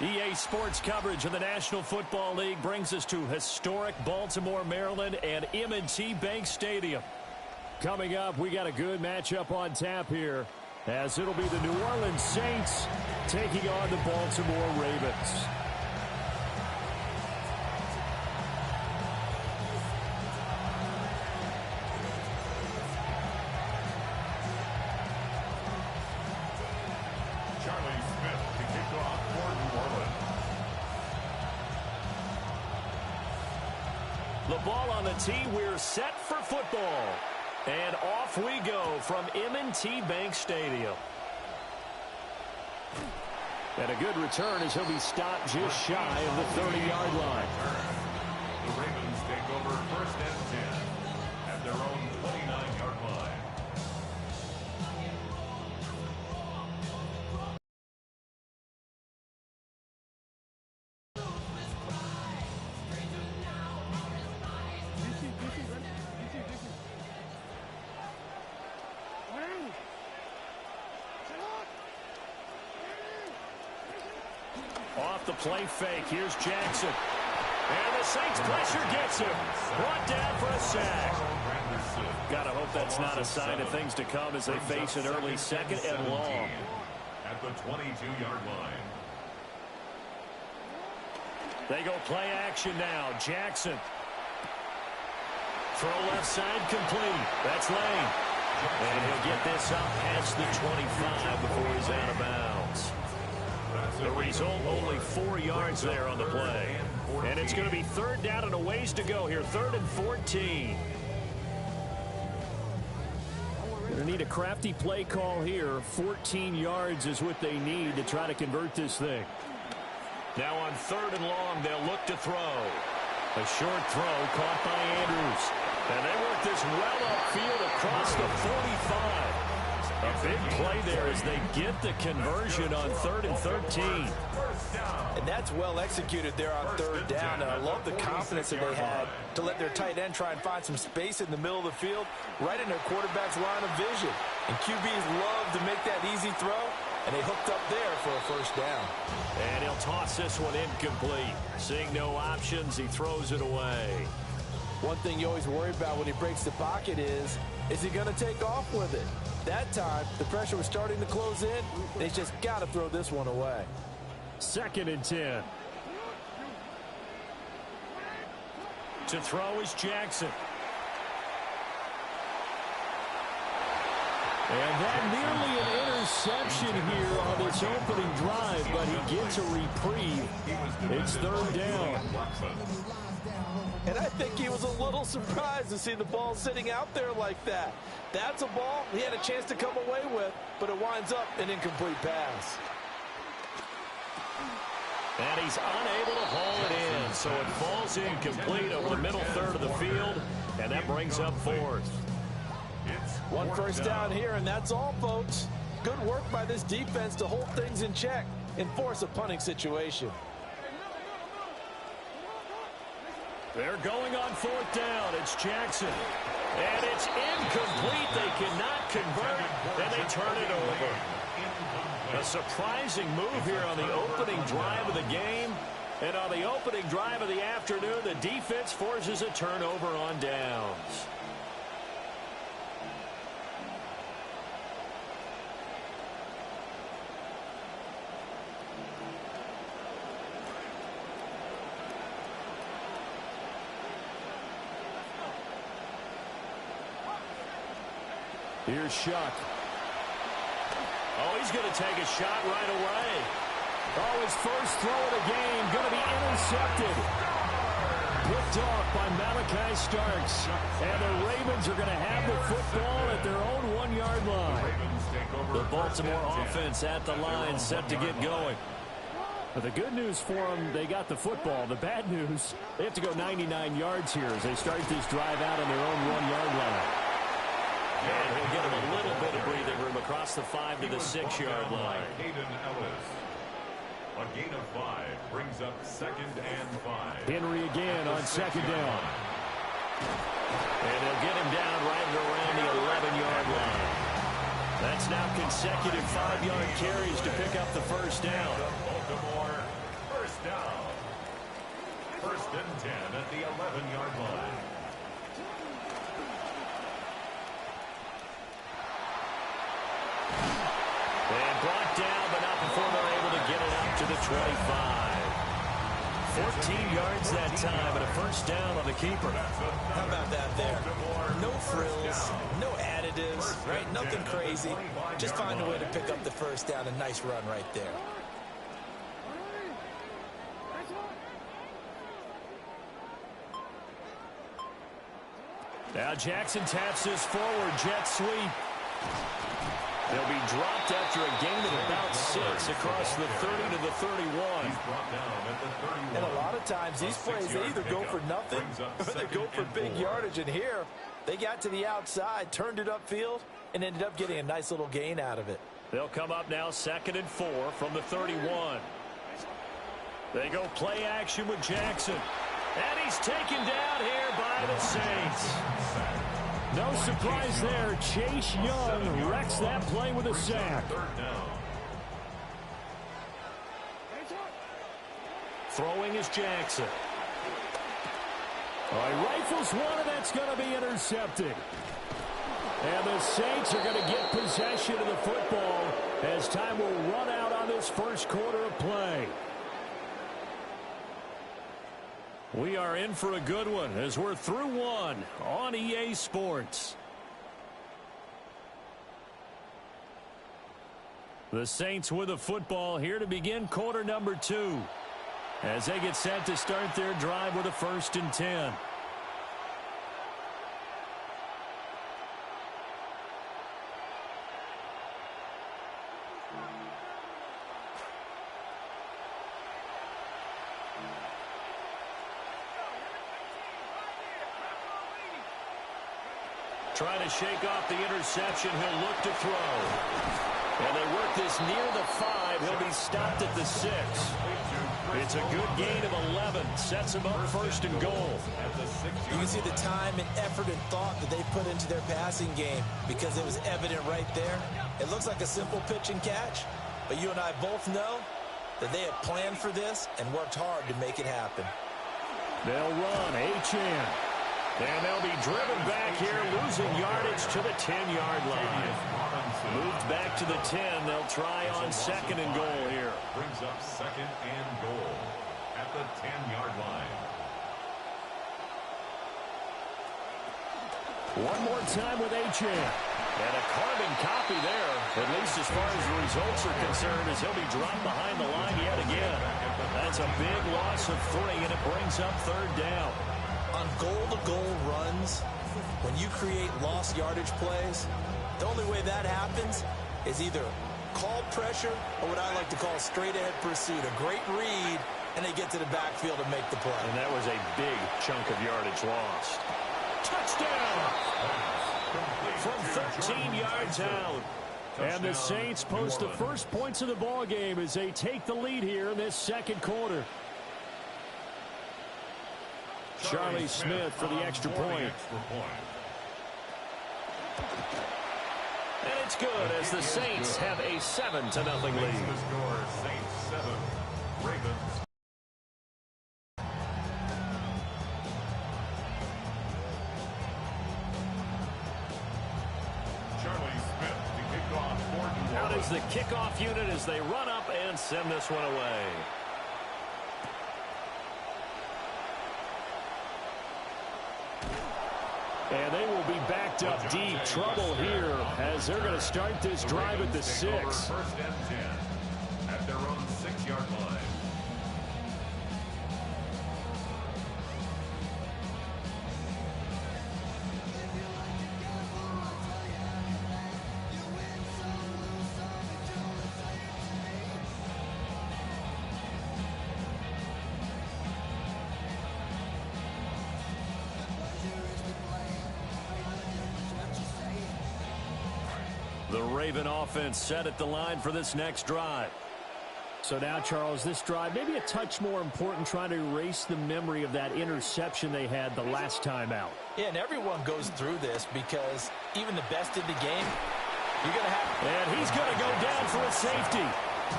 EA Sports coverage of the National Football League brings us to historic Baltimore, Maryland, and M&T Bank Stadium. Coming up, we got a good matchup on tap here, as it'll be the New Orleans Saints taking on the Baltimore Ravens. The ball on the tee, we're set for football. And off we go from M&T Bank Stadium. And a good return as he'll be stopped just shy of the 30-yard line. The Ravens take over first and 10 at their own 29-yard line. Off the play fake, here's Jackson. And the Saints pressure gets him. Brought down for a sack. Gotta hope that's not a sign of things to come as they face an early second and long. At the 22-yard line. They go play action now. Jackson. Throw left side complete. That's Lane. And he'll get this up past the 25 before he's out of bounds. The result, only 4 yards there on the play. And it's going to be third down and a ways to go here. 3rd and 14. Going to need a crafty play call here. 14 yards is what they need to try to convert this thing. Now on 3rd and long, they'll look to throw. A short throw caught by Andrews. And they work this well upfield across the 45. A big play there as they get the conversion on 3rd and 13. And that's well executed there on 3rd down. And I love the confidence that they had to let their tight end try and find some space in the middle of the field, right in their quarterback's line of vision. And QBs love to make that easy throw, and they hooked up there for a first down. And he'll toss this one incomplete. Seeing no options, he throws it away. One thing you always worry about when he breaks the pocket is he going to take off with it? That time, the pressure was starting to close in. They just got to throw this one away. 2nd and 10. To throw is Jackson. And that nearly an interception here on this opening drive, but he gets a reprieve. It's 3rd down. And I think he was a little surprised to see the ball sitting out there like that. That's a ball he had a chance to come away with, but it winds up an incomplete pass. And he's unable to haul it in, so it falls incomplete over the middle 3rd of the field, and that brings up 4th. One first down here, and that's all, folks. Good work by this defense to hold things in check and force a punting situation. They're going on 4th down. It's Jackson. And it's incomplete. They cannot convert, and they turn it over. A surprising move here on the opening drive of the game. And on the opening drive of the afternoon, the defense forces a turnover on downs. Here's Shuck. Oh, he's going to take a shot right away. Oh, his first throw of the game going to be intercepted. Picked off by Malachi Starks. And the Ravens are going to have the football at their own 1-yard line. The Baltimore offense at the line, set to get going. But the good news for them, they got the football. The bad news, they have to go 99 yards here as they start this drive out on their own 1-yard line. And he'll get him a little bit of breathing room across the 5 to the 6-yard line. A gain of 5 brings up 2nd and 5. Henry again on 2nd down. And he'll get him down right around the 11-yard line. That's now consecutive 5-yard carries to pick up the first down. Baltimore First and 10 at the 11-yard line. And brought down, but not before they're able to get it up to the 25. 14 yards that time, and a first down on the keeper. How about that there? No frills, no additives, right? Nothing crazy. Just find a way to pick up the first down. A nice run right there. Now Jackson taps this forward jet sweep. They'll be dropped after a gain of about 6 across the 30 to the 31. And a lot of times these plays, they either go for nothing or they go for big yardage. And here, they got to the outside, turned it upfield, and ended up getting a nice little gain out of it. They'll come up now 2nd and 4 from the 31. They go play action with Jackson. And he's taken down here by the Saints. No surprise there. Chase Young wrecks that play with a sack. Throwing is Jackson. All right, rifles one, and that's going to be intercepted. And the Saints are going to get possession of the football as time will run out on this first quarter of play. We are in for a good one as we're through one on EA Sports. The Saints with the football here to begin quarter number 2 as they get set to start their drive with a 1st and 10. Trying to shake off the interception. He'll look to throw. And they work this near the 5. He'll be stopped at the 6. It's a good gain of 11. Sets him up 1st and goal. You can see the time and effort and thought that they put into their passing game because it was evident right there. It looks like a simple pitch and catch, but you and I both know that they had planned for this and worked hard to make it happen. They'll run. Achane. And they'll be driven back here, losing yardage to the 10-yard line. Moved back to the 10. They'll try on 2nd and goal here. Brings up 2nd and goal at the 10-yard line. One more time with Achane. And a carbon copy there, at least as far as the results are concerned, as he'll be dropped behind the line yet again. That's a big loss of 3, and it brings up 3rd down. On goal-to-goal runs, when you create lost yardage plays, the only way that happens is either called pressure or what I like to call straight-ahead pursuit. A great read, and they get to the backfield and make the play. And that was a big chunk of yardage lost. Touchdown! From 13 yards out. And the Saints post the first points of the ball game as they take the lead here in this 2nd quarter. Charlie Smith for the extra point. And it's good as the Saints have a 7-0 lead. Saints 7, Ravens. Charlie Smith to kick off. Out is the kickoff unit as they run up and send this one away. And they will be backed up deep. Trouble here as they're going to start this drive at the 6. 1st and 10 at their own 6-yard line. The Raven offense set at the line for this next drive. So now, Charles, this drive maybe a touch more important, trying to erase the memory of that interception they had the last time out. Yeah, and everyone goes through this because even the best in the game, you're going to have... And he's going to go down for a safety.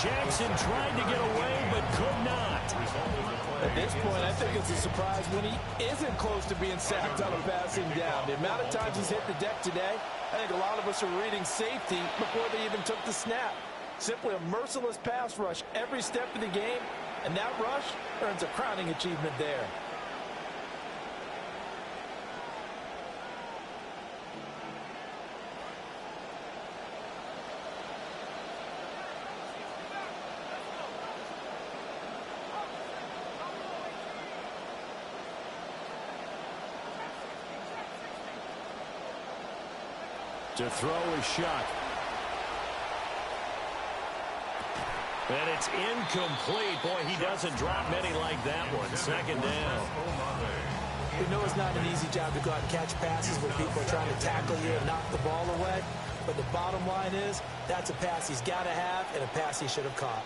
Jackson tried to get away, but could not. At this point, I think it's a surprise when he isn't close to being sacked on a passing down. The amount of times he's hit the deck today, I think a lot of us are reading safety before they even took the snap. Simply a merciless pass rush every step of the game, and that rush earns a crowning achievement there. To throw is Shuck. And it's incomplete. Boy, he doesn't drop many like that one. Second down. We know it's not an easy job to go out and catch passes when people are trying to tackle you and knock the ball away. But the bottom line is, that's a pass he's got to have and a pass he should have caught.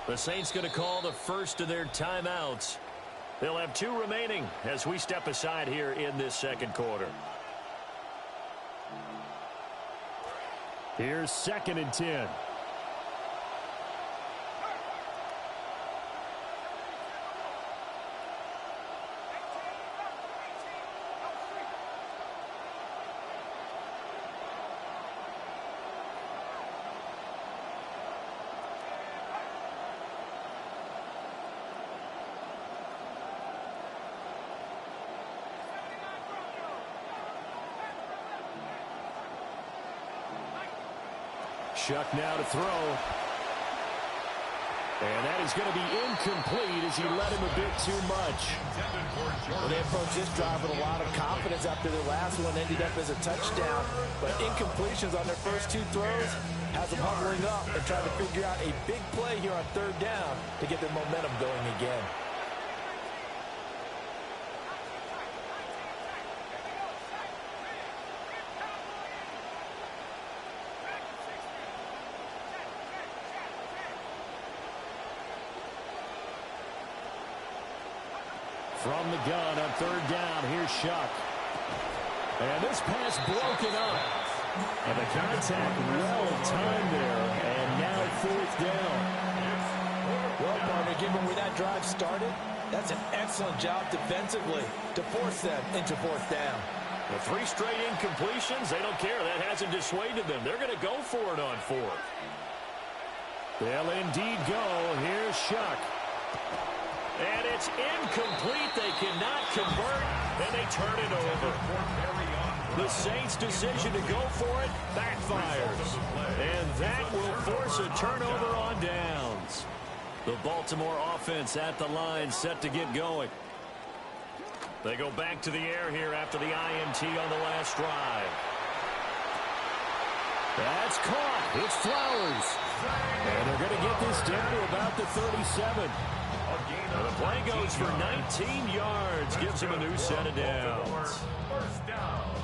The Saints going to call the first of their timeouts. They'll have 2 remaining as we step aside here in this second quarter. Here's 2nd and 10. Shuck now to throw. And that is going to be incomplete as he led him a bit too much. Well, they approached this drive with a lot of confidence after their last one ended up as a touchdown. But incompletions on their first 2 throws has them huddling up and trying to figure out a big play here on 3rd down to get their momentum going again. From the gun on 3rd down, here's Shuck. And this pass broken up. And the contact well timed there. And now 4th down. Well, partner, given where that drive started, that's an excellent job defensively to force them into 4th down. The 3 straight incompletions, they don't care. That hasn't dissuaded them. They're going to go for it on 4th. They'll indeed go. Here's Shuck. And it's incomplete. They cannot convert, and they turn it over. The Saints' decision to go for it backfires. And that will force a turnover on downs. The Baltimore offense at the line set to get going. They go back to the air here after the INT on the last drive. That's caught. It's Flowers. And they're going to get this down to about the 37. And the play goes for 19 yards. Gives him a new set of downs. First down.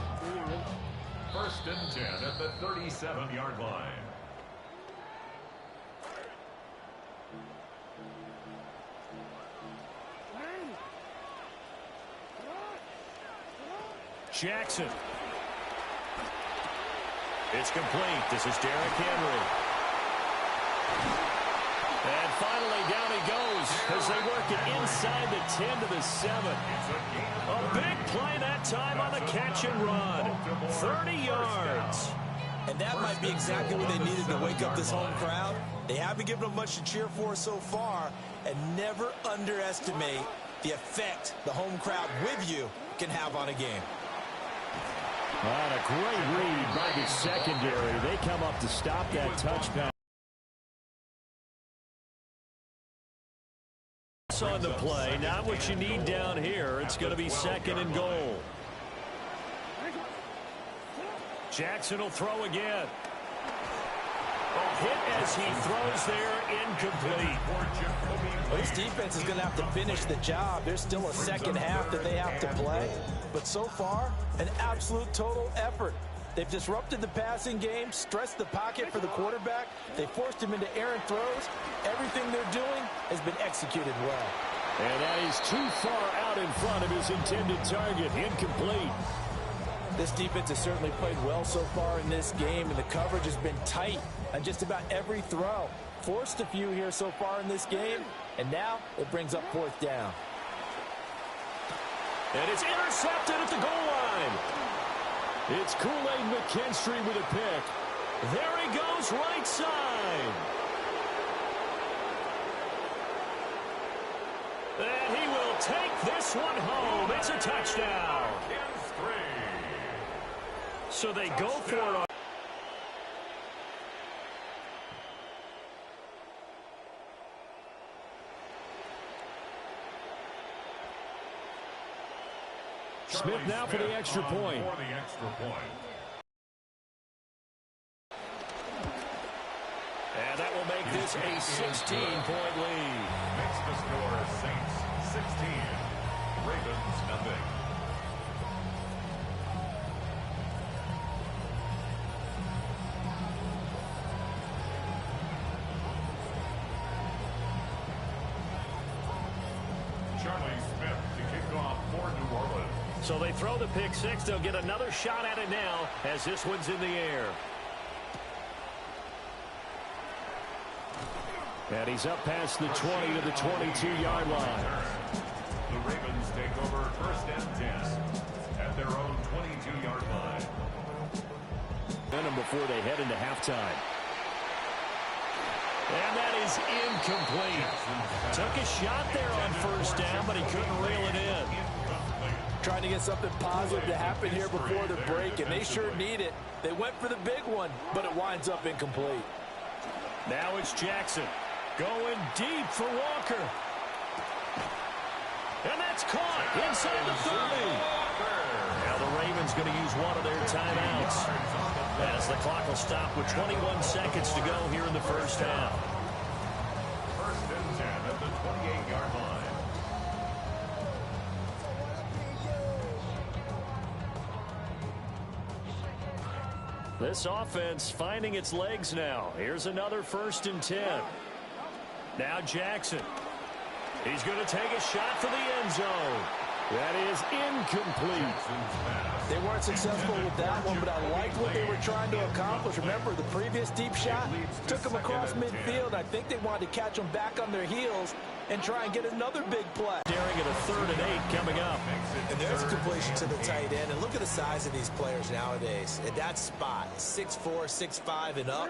1st and 10 at the 37-yard line. Jackson. It's complete. This is Derrick Henry. And finally down he goes as they work it inside the 10 to the 7. A big play that time on the catch and run. 30 yards. And that might be exactly what they needed to wake up this home crowd. They haven't given them much to cheer for so far, and never underestimate the effect the home crowd with you can have on a game. And a great read by the secondary. They come up to stop that touchdown. On the play, not what you need down here. It's going to be 2nd and goal. Jackson will throw again. hit as he throws there, incomplete. Well, this defense is going to have to finish the job. There's still a second half that they have to play. But so far, an absolute total effort. They've disrupted the passing game, stressed the pocket for the quarterback. They forced him into errant throws. Everything they're doing has been executed well. And that is too far out in front of his intended target. Incomplete. This defense has certainly played well so far in this game, and the coverage has been tight on just about every throw. Forced a few here so far in this game, and now it brings up fourth down. And it's intercepted at the goal line. It's Kool-Aid McKinstry with a pick. There he goes, right side. And he will take this one home. It's a touchdown. So they go for it on. Smith now for the extra point. And that will make this a 16-point lead. Makes the score Saints 16, Ravens nothing. So they throw the pick six. They'll get another shot at it now as this one's in the air. And he's up past the 20 to the 22-yard line. The Ravens take over first and 10 at their own 22-yard line. Them before they head into halftime. And that is incomplete. Took a shot there on first down, but he couldn't reel it in. Trying to get something positive to happen here before the break, and they sure need it. They went for the big one, but it winds up incomplete. Now it's Jackson going deep for Walker. And that's caught inside the 30. Now the Ravens going to use one of their timeouts as the clock will stop with 21 seconds to go here in the first half. First and 10 at the 28-yard line. This offense finding its legs now. Here's another first and 10. Now Jackson. He's going to take a shot for the end zone. That is incomplete. They weren't successful with that one, but I liked what they were trying to accomplish. Remember, the previous deep shot took them across midfield. I think they wanted to catch them back on their heels and try and get another big play. Daring at a 3rd and 8 coming up. And there's a completion to the tight end. And look at the size of these players nowadays. At that spot, 6'4", 6'5", and up.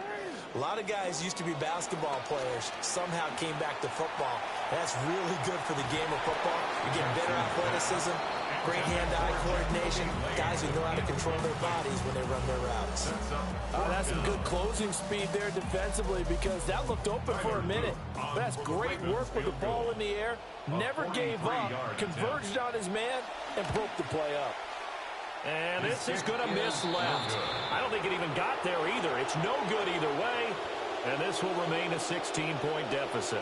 A lot of guys used to be basketball players, somehow came back to football. That's really good for the game of football. You're getting better athleticism, great hand-eye coordination, guys who know how to control their bodies when they run their routes. That's some good closing speed there defensively because that looked open for a minute. But that's great work with the ball in the air, never gave up, converged on his man, and broke the play up. And this is going to miss left. I don't think it even got there either. It's no good either way. And this will remain a 16-point deficit.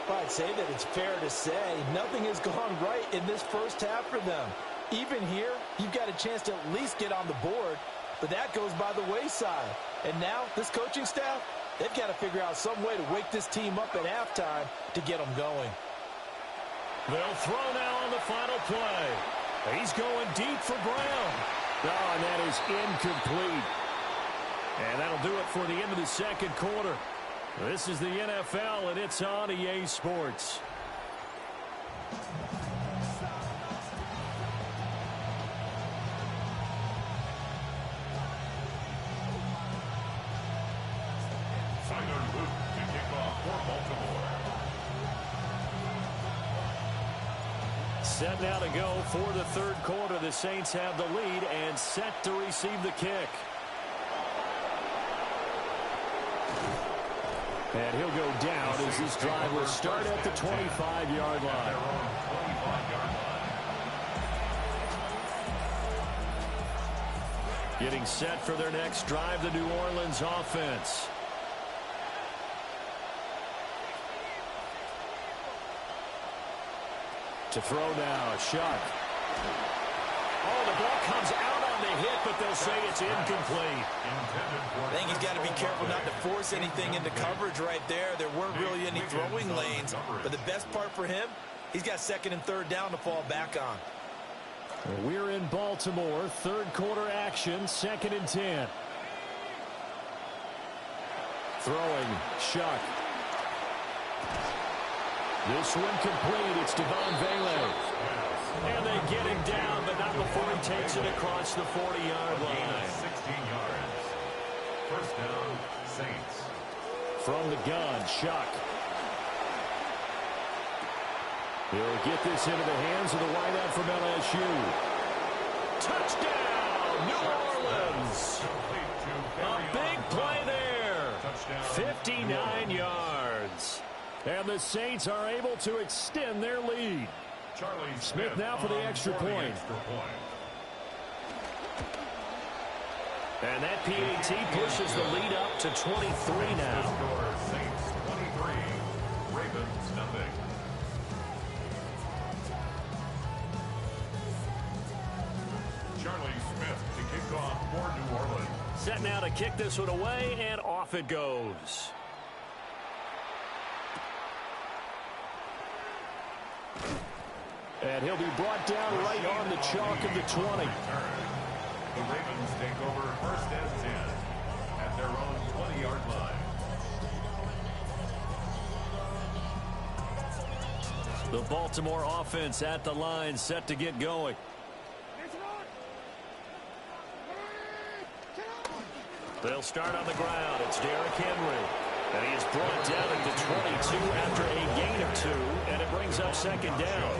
Well, I'd say that it's fair to say nothing has gone right in this first half for them. Even here, you've got a chance to at least get on the board, but that goes by the wayside. And now, this coaching staff, they've got to figure out some way to wake this team up at halftime to get them going. They'll throw now on the final play. He's going deep for Brown. Oh, and that is incomplete. And that'll do it for the end of the second quarter. This is the NFL, and it's on EA Sports. Set now to go for the third quarter. The Saints have the lead and set to receive the kick. And he'll go down as this drive will start at the 25-yard line. Getting set for their next drive, the New Orleans offense. To throw now, Shuck. Oh, the ball comes out on the hit, but they'll say it's incomplete. I think he's got to be careful not to force anything into coverage right there. There weren't really any throwing lanes, but the best part for him, he's got second and third down to fall back on. We're in Baltimore, third quarter action, 2nd and 10. Throwing, Shuck. This one complete. It's Devon Vele. And they get him down, but not before he takes it across the 40-yard line. 16 yards. First down, Saints. From the gun, Shuck. He'll get this into the hands of the wideout from LSU. Touchdown, New Orleans. A big play there. 59 yards. And the Saints are able to extend their lead. Smith now for the extra point. And that PAT pushes the lead up to 23 now. Saints 23, Ravens nothing. Charlie Smith to kick off for New Orleans. Set now to kick this one away, and off it goes. And he'll be brought down right on the chalk of the 20. The Ravens take over first and 10 at their own 20-yard line. The Baltimore offense at the line, set to get going. They'll start on the ground. It's Derrick Henry. And he is brought down at the 22 after a gain of 2, and it brings up second down.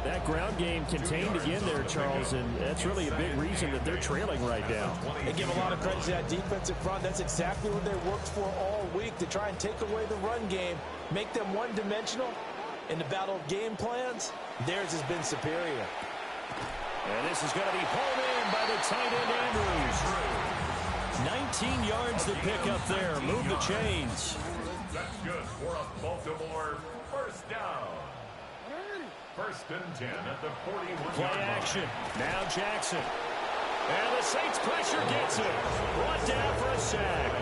That ground game contained again there, Charles, and that's really a big reason that they're trailing right now. They give a lot of credit to that defensive front. That's exactly what they worked for all week, to try and take away the run game, make them one-dimensional. In the battle of game plans, theirs has been superior. And this is going to be pulled in by the tight end Andrews. 19 yards to pick up there. Move the chains. That's good for a Baltimore first down. First and 10 at the 41-yard Play line. action. Now Jackson. And the Saints pressure gets it. Brought down for a sack.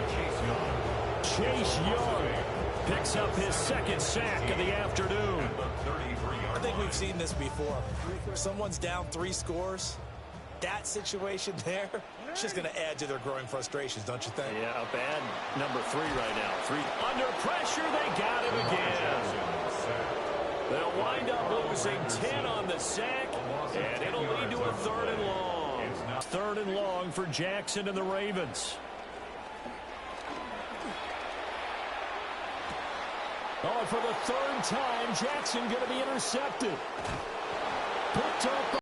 Chase Young picks up his second sack of the afternoon. I think we've seen this before. Someone's down 3 scores. That situation there, it's just going to add to their growing frustrations, don't you think? Yeah, a bad number 3 right now. 3 under pressure. They got him again. They'll wind up losing 10 on the sack, and it'll lead to a 3rd and long. 3rd and long for Jackson and the Ravens. Oh, for the 3rd time, Jackson going to be intercepted. Picked up.